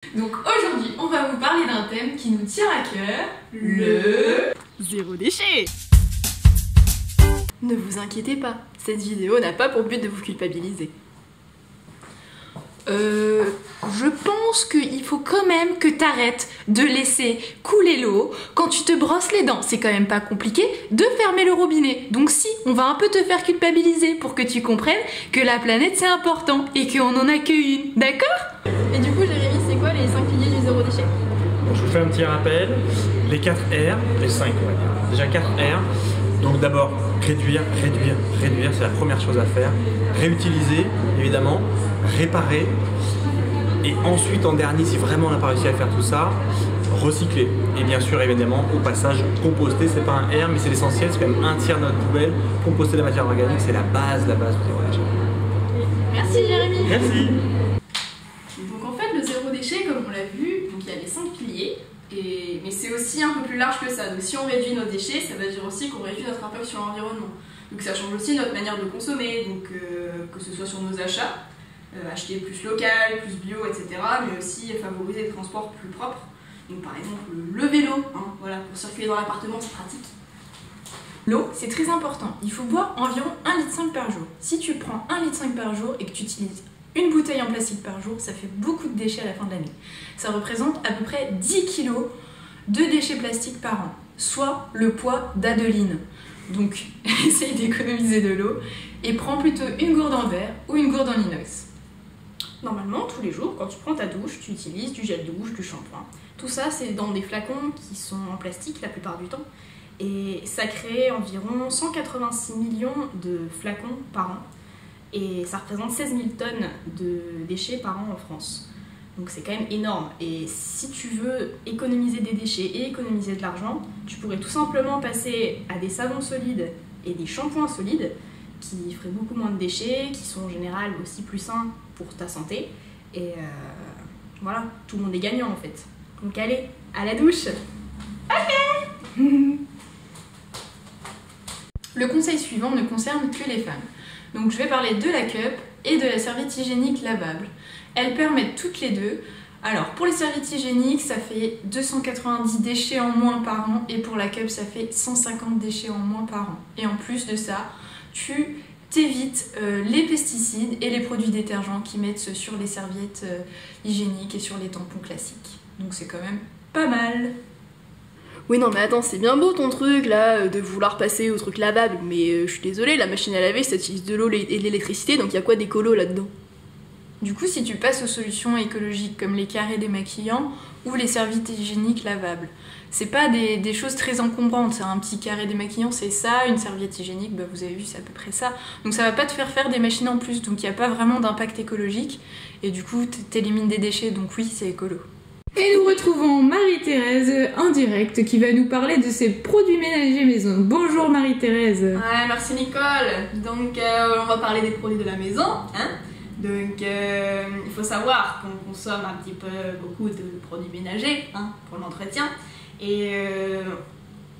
Donc aujourd'hui, on va vous parler d'un thème qui nous tient à cœur, le zéro déchet. Ne vous inquiétez pas, cette vidéo n'a pas pour but de vous culpabiliser. Je pense qu'il faut quand même que t'arrêtes de laisser couler l'eau quand tu te brosses les dents. C'est quand même pas compliqué de fermer le robinet. Donc si, on va un peu te faire culpabiliser pour que tu comprennes que la planète c'est important et qu'on en a qu'une, d'accord? Et du coup Jérémy, c'est quoi les 5 piliers du zéro déchet? Je vous fais un petit rappel, les 4 R, les 5 on va dire. Déjà 4 R, donc d'abord réduire, c'est la première chose à faire. Réutiliser, évidemment, réparer, et ensuite en dernier, si vraiment on n'a pas réussi à faire tout ça, recycler. Et bien sûr, évidemment, au passage, composter, c'est pas un R, mais c'est l'essentiel, c'est quand même un tiers de notre poubelle. Composter la matière organique, c'est la base du zéro déchet. Merci Jérémy. Merci. Donc en fait, le zéro déchet, comme on l'a vu, donc il y a les 5 piliers, mais c'est aussi un peu plus large que ça. Donc si on réduit nos déchets, ça veut dire aussi qu'on réduit notre impact sur l'environnement. Donc ça change aussi notre manière de consommer, donc que ce soit sur nos achats, acheter plus local, plus bio, etc. Mais aussi favoriser des transports plus propres. Donc par exemple le vélo, hein, voilà, pour circuler dans l'appartement, c'est pratique. L'eau, c'est très important. Il faut boire environ 1,5 litre par jour. Si tu prends 1,5 litre par jour et que tu utilises une bouteille en plastique par jour, ça fait beaucoup de déchets à la fin de l'année. Ça représente à peu près 10 kg de déchets plastiques par an, soit le poids d'Adeline. Donc, essaye d'économiser de l'eau et prends plutôt une gourde en verre ou une gourde en inox. Normalement, tous les jours, quand tu prends ta douche, tu utilises du gel douche, du shampoing. Tout ça, c'est dans des flacons qui sont en plastique la plupart du temps. Et ça crée environ 186 millions de flacons par an. Et ça représente 16 000 tonnes de déchets par an en France. Donc c'est quand même énorme. Et si tu veux économiser des déchets et économiser de l'argent, tu pourrais tout simplement passer à des savons solides et des shampoings solides qui feraient beaucoup moins de déchets, qui sont en général aussi plus sains pour ta santé. Et voilà, tout le monde est gagnant en fait. Donc allez, à la douche. Ok. Le conseil suivant ne concerne que les femmes. Donc je vais parler de la cup et de la serviette hygiénique lavable. Elles permettent toutes les deux. Alors pour les serviettes hygiéniques, ça fait 290 déchets en moins par an et pour la cup, ça fait 150 déchets en moins par an. Et en plus de ça, tu t'évites les pesticides et les produits détergents qui mettent sur les serviettes hygiéniques et sur les tampons classiques. Donc c'est quand même pas mal. Oui non mais attends, c'est bien beau ton truc là, de vouloir passer au truc lavable, mais je suis désolée, la machine à laver ça utilise de l'eau et de l'électricité, donc il y a quoi d'écolo là-dedans? Du coup, si tu passes aux solutions écologiques comme les carrés démaquillants ou les serviettes hygiéniques lavables, c'est pas des choses très encombrantes. C'est un petit carré démaquillant, c'est ça, une serviette hygiénique, bah vous avez vu, c'est à peu près ça. Donc ça va pas te faire des machines en plus, donc il n'y a pas vraiment d'impact écologique. Et du coup, t'élimines des déchets, donc oui, c'est écolo. Et nous retrouvons Marie-Thérèse en direct qui va nous parler de ses produits ménagers maison. Bonjour Marie-Thérèse. Ouais, merci Nicole. Donc on va parler des produits de la maison, hein. Donc il faut savoir qu'on consomme un petit peu beaucoup de produits ménagers, hein, pour l'entretien. Et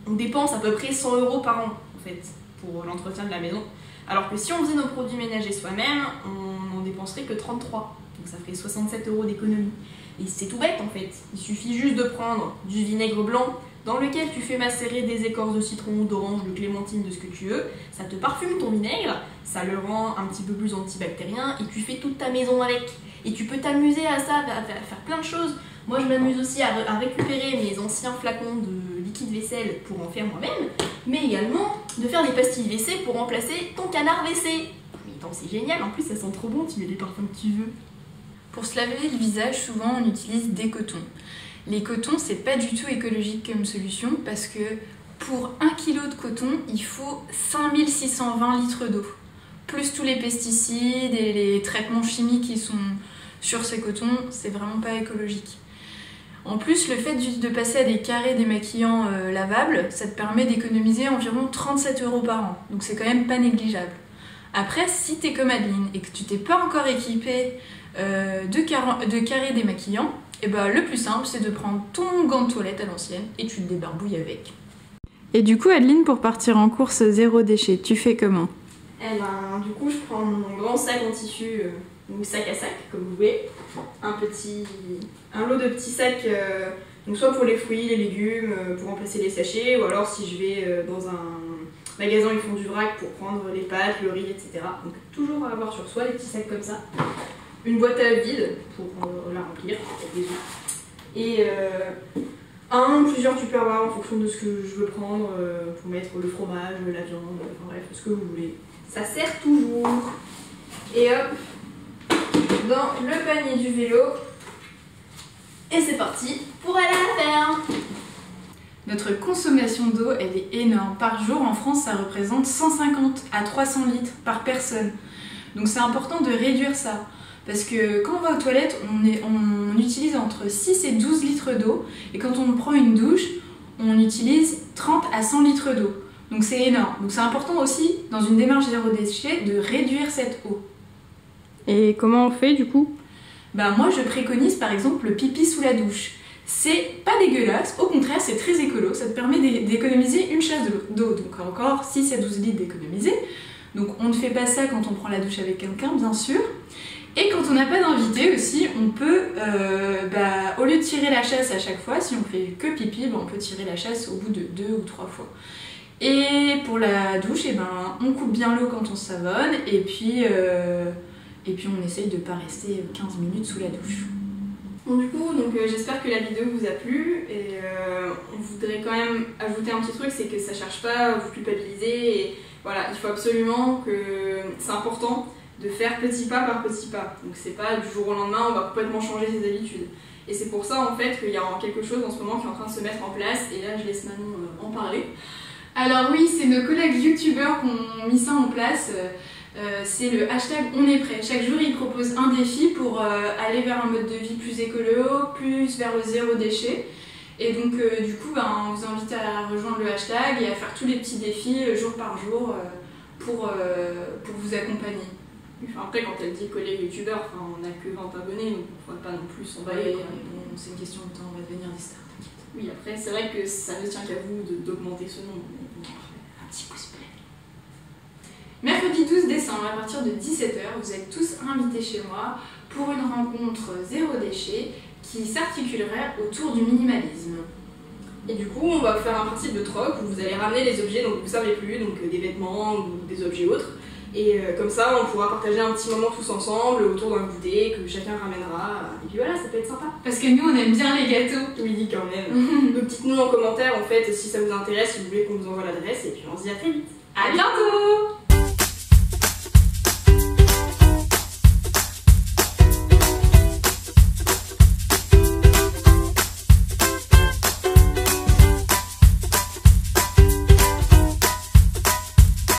on dépense à peu près 100 € par an en fait pour l'entretien de la maison. Alors que si on faisait nos produits ménagers soi-même, on n'en dépenserait que 33. Donc ça ferait 67 € d'économie. Et c'est tout bête en fait. Il suffit juste de prendre du vinaigre blanc dans lequel tu fais macérer des écorces de citron, d'orange, de clémentine, de ce que tu veux. Ça te parfume ton vinaigre, ça le rend un petit peu plus antibactérien et tu fais toute ta maison avec. Et tu peux t'amuser à ça, à faire plein de choses. Moi je m'amuse aussi à récupérer mes anciens flacons de liquide vaisselle pour en faire moi-même, mais également de faire des pastilles WC pour remplacer ton canard WC. Mais attends, c'est génial, en plus ça sent trop bon, tu mets les parfums que tu veux. Pour se laver le visage, souvent on utilise des cotons. Les cotons, c'est pas du tout écologique comme solution parce que pour 1 kg de coton, il faut 5620 litres d'eau. Plus tous les pesticides et les traitements chimiques qui sont sur ces cotons, c'est vraiment pas écologique. En plus, le fait de passer à des carrés démaquillants lavables, ça te permet d'économiser environ 37 € par an. Donc c'est quand même pas négligeable. Après, si t'es comme Adeline et que tu t'es pas encore équipé de carrés démaquillants, et bah, le plus simple c'est de prendre ton gant de toilette à l'ancienne et tu te débarbouilles avec. Et du coup Adeline, pour partir en course zéro déchet, tu fais comment? Eh ben, du coup je prends mon grand sac en tissu ou sac à sac, comme vous voulez. Un lot de petits sacs, donc soit pour les fruits, les légumes, pour remplacer les sachets, ou alors si je vais dans un magasin où ils font du vrac pour prendre les pâtes, le riz, etc. Donc toujours à avoir sur soi, les petits sacs comme ça. Une boîte à vide pour la remplir, avec des œufs. Et un ou plusieurs tupperwares en fonction de ce que je veux prendre pour mettre le fromage, la viande, enfin bref, ce que vous voulez. Ça sert toujours. Et hop, dans le panier du vélo. Et c'est parti pour aller à la ferme. Notre consommation d'eau, elle est énorme. Par jour, en France, ça représente 150 à 300 litres par personne. Donc c'est important de réduire ça. Parce que quand on va aux toilettes, on utilise entre 6 et 12 litres d'eau. Et quand on prend une douche, on utilise 30 à 100 litres d'eau. Donc c'est énorme. Donc c'est important aussi, dans une démarche zéro déchet, de réduire cette eau. Et comment on fait du coup? Moi je préconise par exemple le pipi sous la douche. C'est pas dégueulasse, au contraire c'est très écolo, ça te permet d'économiser une chasse d'eau. Donc encore 6 à 12 litres d'économiser. Donc on ne fait pas ça quand on prend la douche avec quelqu'un bien sûr. Et quand on n'a pas d'invité aussi, on peut, au lieu de tirer la chasse à chaque fois, si on fait que pipi, on peut tirer la chasse au bout de 2 ou 3 fois. Et pour la douche, on coupe bien l'eau quand on se savonne, et puis on essaye de ne pas rester 15 minutes sous la douche. Bon, du coup, j'espère que la vidéo vous a plu, et on voudrait quand même ajouter un petit truc, c'est que ça ne cherche pas à vous culpabiliser, et voilà, il faut absolument que c'est important de faire petit pas par petit pas. Donc c'est pas du jour au lendemain, on va complètement changer ses habitudes. Et c'est pour ça en fait qu'il y a quelque chose en ce moment qui est en train de se mettre en place, et là je laisse Manon en parler. Alors oui, c'est nos collègues youtubeurs qui ont mis ça en place. C'est le hashtag On est prêt. Chaque jour ils proposent un défi pour aller vers un mode de vie plus écolo, plus vers le zéro déchet. Et donc du coup on vous invite à rejoindre le hashtag et à faire tous les petits défis jour par jour pour vous accompagner. Enfin, après, quand elle dit collègue youtubeur, on n'a que 20 abonnés, donc on ne va pas non plus s'emballer. C'est une question de temps, on va devenir des stars. Oui, après, c'est vrai que ça ne tient qu'à vous d'augmenter ce nombre. Un petit pouce bleu. Mercredi 12 décembre, à partir de 17h, vous êtes tous invités chez moi pour une rencontre zéro déchet qui s'articulerait autour du minimalisme. Et du coup, on va faire un principe de troc où vous allez ramener les objets dont vous ne savez plus, donc des vêtements ou des objets autres. Et comme ça, on pourra partager un petit moment tous ensemble autour d'un goûter que chacun ramènera. Et puis voilà, ça peut être sympa. Parce que nous, on aime bien les gâteaux. Oui, quand même. Donc dites-nous en commentaire en fait si ça vous intéresse, si vous voulez qu'on vous envoie l'adresse. Et puis on se dit à très vite. À bientôt!